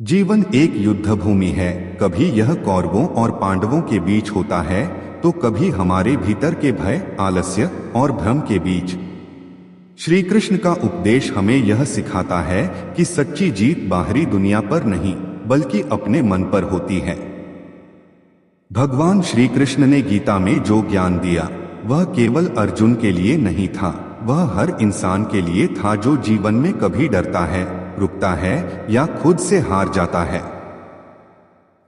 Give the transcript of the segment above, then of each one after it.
जीवन एक युद्ध भूमि है। कभी यह कौरवों और पांडवों के बीच होता है तो कभी हमारे भीतर के भय, आलस्य और भ्रम के बीच। श्री कृष्ण का उपदेश हमें यह सिखाता है कि सच्ची जीत बाहरी दुनिया पर नहीं बल्कि अपने मन पर होती है। भगवान श्री कृष्ण ने गीता में जो ज्ञान दिया वह केवल अर्जुन के लिए नहीं था, वह हर इंसान के लिए था जो जीवन में कभी डरता है, रुकता है या खुद से हार जाता है।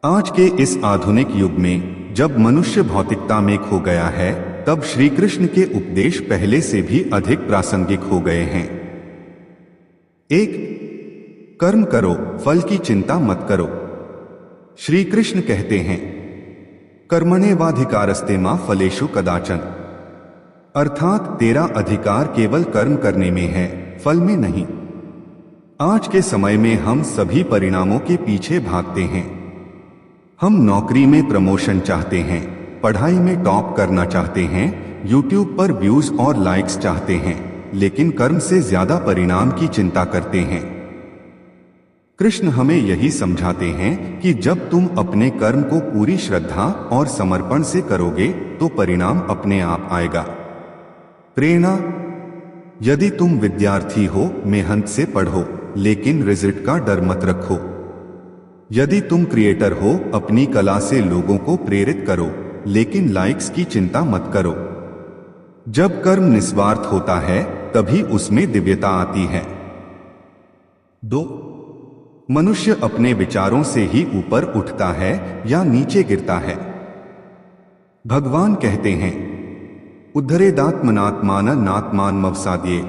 आज के इस आधुनिक युग में जब मनुष्य भौतिकता में खो गया है, तब श्री कृष्ण के उपदेश पहले से भी अधिक प्रासंगिक हो गए हैं। 1. कर्म करो, फल की चिंता मत करो। श्री कृष्ण कहते हैं, कर्मण्येवाधिकारस्ते मा फलेषु कदाचन, अर्थात तेरा अधिकार केवल कर्म करने में है, फल में नहीं। आज के समय में हम सभी परिणामों के पीछे भागते हैं। हम नौकरी में प्रमोशन चाहते हैं, पढ़ाई में टॉप करना चाहते हैं, यूट्यूब पर व्यूज और लाइक्स चाहते हैं, लेकिन कर्म से ज्यादा परिणाम की चिंता करते हैं। कृष्ण हमें यही समझाते हैं कि जब तुम अपने कर्म को पूरी श्रद्धा और समर्पण से करोगे तो परिणाम अपने आप आएगा। प्रेरणा, यदि तुम विद्यार्थी हो, मेहनत से पढ़ो, लेकिन रिजल्ट का डर मत रखो। यदि तुम क्रिएटर हो, अपनी कला से लोगों को प्रेरित करो, लेकिन लाइक्स की चिंता मत करो। जब कर्म निस्वार्थ होता है तभी उसमें दिव्यता आती है। 2. मनुष्य अपने विचारों से ही ऊपर उठता है या नीचे गिरता है। भगवान कहते हैं, उद्धरेदात्मनात्माननात्मानमवसाद्ये।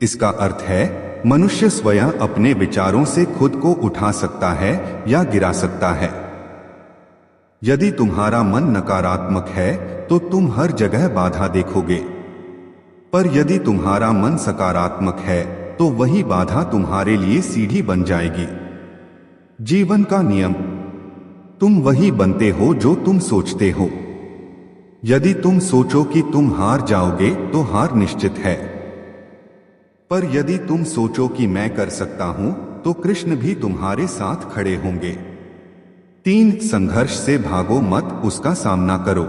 इसका अर्थ है मनुष्य स्वयं अपने विचारों से खुद को उठा सकता है या गिरा सकता है। यदि तुम्हारा मन नकारात्मक है तो तुम हर जगह बाधा देखोगे, पर यदि तुम्हारा मन सकारात्मक है तो वही बाधा तुम्हारे लिए सीढ़ी बन जाएगी। जीवन का नियम, तुम वही बनते हो जो तुम सोचते हो। यदि तुम सोचो कि तुम हार जाओगे तो हार निश्चित है, पर यदि तुम सोचो कि मैं कर सकता हूं तो कृष्ण भी तुम्हारे साथ खड़े होंगे। 3. संघर्ष से भागो मत, उसका सामना करो।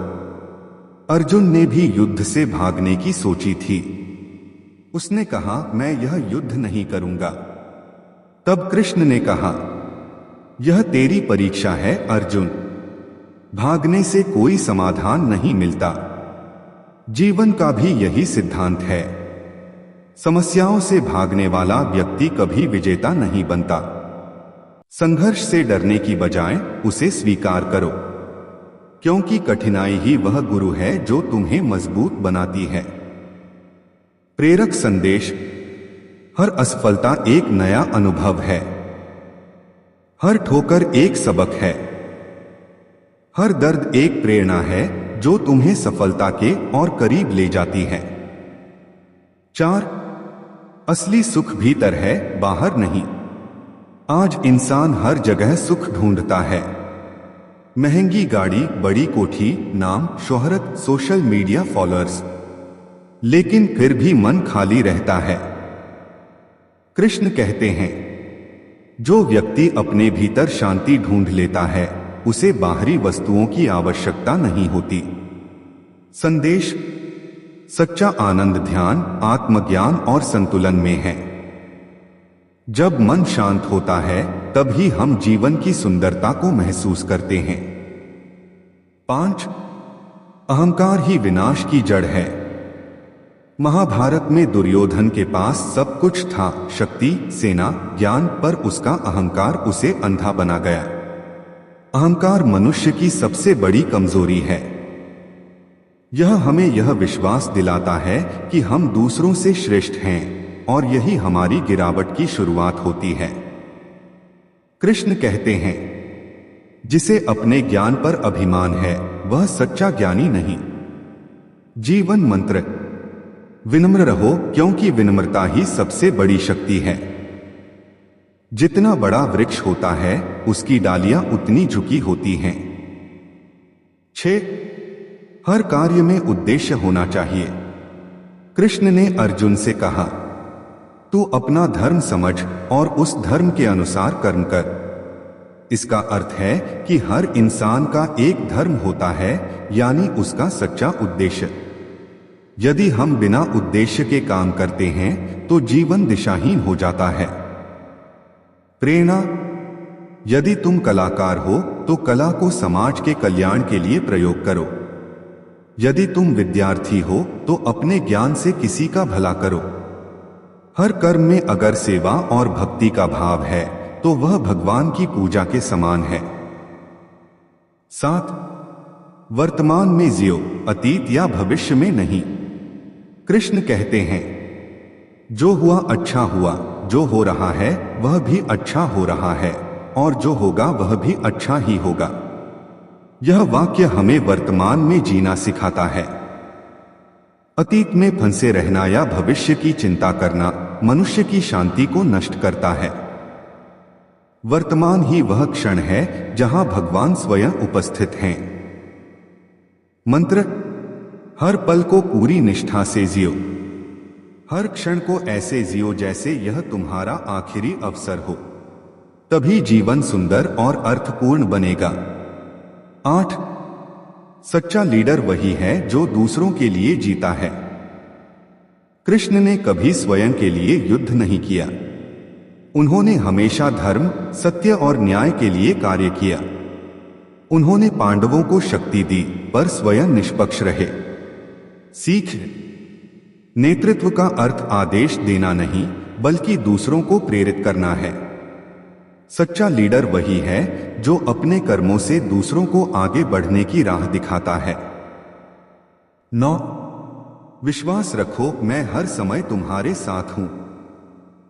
अर्जुन ने भी युद्ध से भागने की सोची थी। उसने कहा, मैं यह युद्ध नहीं करूंगा। तब कृष्ण ने कहा, यह तेरी परीक्षा है अर्जुन, भागने से कोई समाधान नहीं मिलता। जीवन का भी यही सिद्धांत है। समस्याओं से भागने वाला व्यक्ति कभी विजेता नहीं बनता। संघर्ष से डरने की बजाय उसे स्वीकार करो, क्योंकि कठिनाई ही वह गुरु है जो तुम्हें मजबूत बनाती है। प्रेरक संदेश, हर असफलता एक नया अनुभव है, हर ठोकर एक सबक है, हर दर्द एक प्रेरणा है जो तुम्हें सफलता के और करीब ले जाती है। 4. असली सुख भीतर है, बाहर नहीं। आज इंसान हर जगह सुख ढूंढता है। महंगी गाड़ी, बड़ी कोठी, नाम, शोहरत, सोशल मीडिया फॉलोअर्स, लेकिन फिर भी मन खाली रहता है। कृष्ण कहते हैं, जो व्यक्ति अपने भीतर शांति ढूंढ लेता है उसे बाहरी वस्तुओं की आवश्यकता नहीं होती। संदेश, सच्चा आनंद ध्यान, आत्मज्ञान और संतुलन में है। जब मन शांत होता है तभी हम जीवन की सुंदरता को महसूस करते हैं। 5. अहंकार ही विनाश की जड़ है। महाभारत में दुर्योधन के पास सब कुछ था, शक्ति, सेना, ज्ञान, पर उसका अहंकार उसे अंधा बना गया। अहंकार मनुष्य की सबसे बड़ी कमजोरी है। यह हमें यह विश्वास दिलाता है कि हम दूसरों से श्रेष्ठ हैं और यही हमारी गिरावट की शुरुआत होती है। कृष्ण कहते हैं, जिसे अपने ज्ञान पर अभिमान है वह सच्चा ज्ञानी नहीं। जीवन मंत्र, विनम्र रहो, क्योंकि विनम्रता ही सबसे बड़ी शक्ति है। जितना बड़ा वृक्ष होता है उसकी डालियां उतनी झुकी होती हैं। 6. हर कार्य में उद्देश्य होना चाहिए। कृष्ण ने अर्जुन से कहा, तू अपना धर्म समझ और उस धर्म के अनुसार कर्म कर। इसका अर्थ है कि हर इंसान का एक धर्म होता है, यानी उसका सच्चा उद्देश्य। यदि हम बिना उद्देश्य के काम करते हैं तो जीवन दिशाहीन हो जाता है। प्रेरणा। यदि तुम कलाकार हो तो कला को समाज के कल्याण के लिए प्रयोग करो। यदि तुम विद्यार्थी हो तो अपने ज्ञान से किसी का भला करो। हर कर्म में अगर सेवा और भक्ति का भाव है तो वह भगवान की पूजा के समान है। 7. वर्तमान में जियो, अतीत या भविष्य में नहीं। कृष्ण कहते हैं, जो हुआ अच्छा हुआ, जो हो रहा है वह भी अच्छा हो रहा है, और जो होगा वह भी अच्छा ही होगा। यह वाक्य हमें वर्तमान में जीना सिखाता है। अतीत में फंसे रहना या भविष्य की चिंता करना मनुष्य की शांति को नष्ट करता है। वर्तमान ही वह क्षण है जहां भगवान स्वयं उपस्थित हैं। मंत्र। हर पल को पूरी निष्ठा से जियो। हर क्षण को ऐसे जियो जैसे यह तुम्हारा आखिरी अवसर हो, तभी जीवन सुंदर और अर्थपूर्ण बनेगा। 8. सच्चा लीडर वही है जो दूसरों के लिए जीता है। कृष्ण ने कभी स्वयं के लिए युद्ध नहीं किया। उन्होंने हमेशा धर्म, सत्य और न्याय के लिए कार्य किया। उन्होंने पांडवों को शक्ति दी पर स्वयं निष्पक्ष रहे। सीख। नेतृत्व का अर्थ आदेश देना नहीं बल्कि दूसरों को प्रेरित करना है। सच्चा लीडर वही है जो अपने कर्मों से दूसरों को आगे बढ़ने की राह दिखाता है। 9. विश्वास रखो, मैं हर समय तुम्हारे साथ हूं।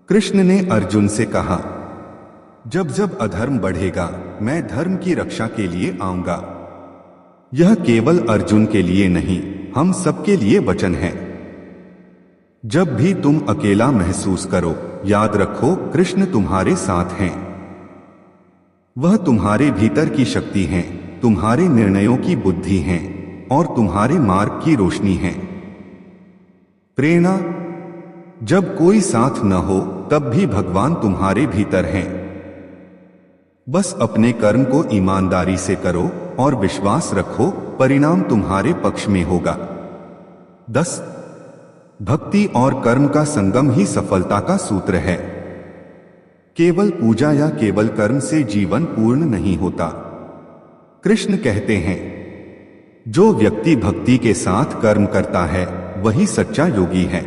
कृष्ण ने अर्जुन से कहा, जब जब अधर्म बढ़ेगा मैं धर्म की रक्षा के लिए आऊंगा। यह केवल अर्जुन के लिए नहीं, हम सबके लिए वचन है। जब भी तुम अकेला महसूस करो, याद रखो कृष्ण तुम्हारे साथ हैं। वह तुम्हारे भीतर की शक्ति हैं, तुम्हारे निर्णयों की बुद्धि हैं और तुम्हारे मार्ग की रोशनी हैं। प्रेरणा। जब कोई साथ न हो तब भी भगवान तुम्हारे भीतर हैं। बस अपने कर्म को ईमानदारी से करो और विश्वास रखो, परिणाम तुम्हारे पक्ष में होगा। 10. भक्ति और कर्म का संगम ही सफलता का सूत्र है। केवल पूजा या केवल कर्म से जीवन पूर्ण नहीं होता। कृष्ण कहते हैं, जो व्यक्ति भक्ति के साथ कर्म करता है वही सच्चा योगी है।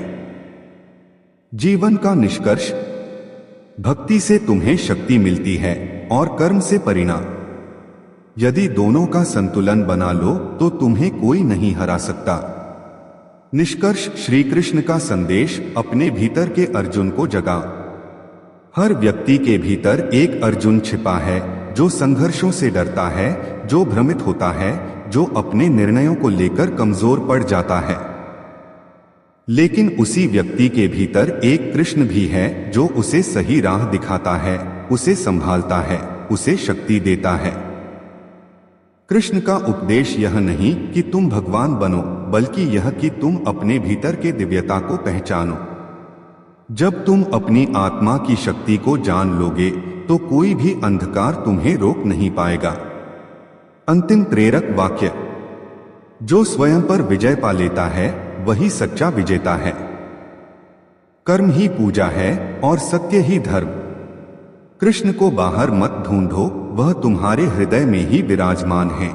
जीवन का निष्कर्ष। भक्ति से तुम्हें शक्ति मिलती है और कर्म से परिणाम। यदि दोनों का संतुलन बना लो तो तुम्हें कोई नहीं हरा सकता। निष्कर्ष। श्री कृष्ण का संदेश अपने भीतर के अर्जुन को जगा। हर व्यक्ति के भीतर एक अर्जुन छिपा है जो संघर्षों से डरता है, जो भ्रमित होता है, जो अपने निर्णयों को लेकर कमजोर पड़ जाता है। लेकिन उसी व्यक्ति के भीतर एक कृष्ण भी है जो उसे सही राह दिखाता है, उसे संभालता है, उसे शक्ति देता है। कृष्ण का उपदेश यह नहीं कि तुम भगवान बनो, बल्कि यह कि तुम अपने भीतर के दिव्यता को पहचानो। जब तुम अपनी आत्मा की शक्ति को जान लोगे तो कोई भी अंधकार तुम्हें रोक नहीं पाएगा। अंतिम प्रेरक वाक्य। जो स्वयं पर विजय पा लेता है वही सच्चा विजेता है। कर्म ही पूजा है और सत्य ही धर्म। कृष्ण को बाहर मत ढूंढो, वह तुम्हारे हृदय में ही विराजमान है।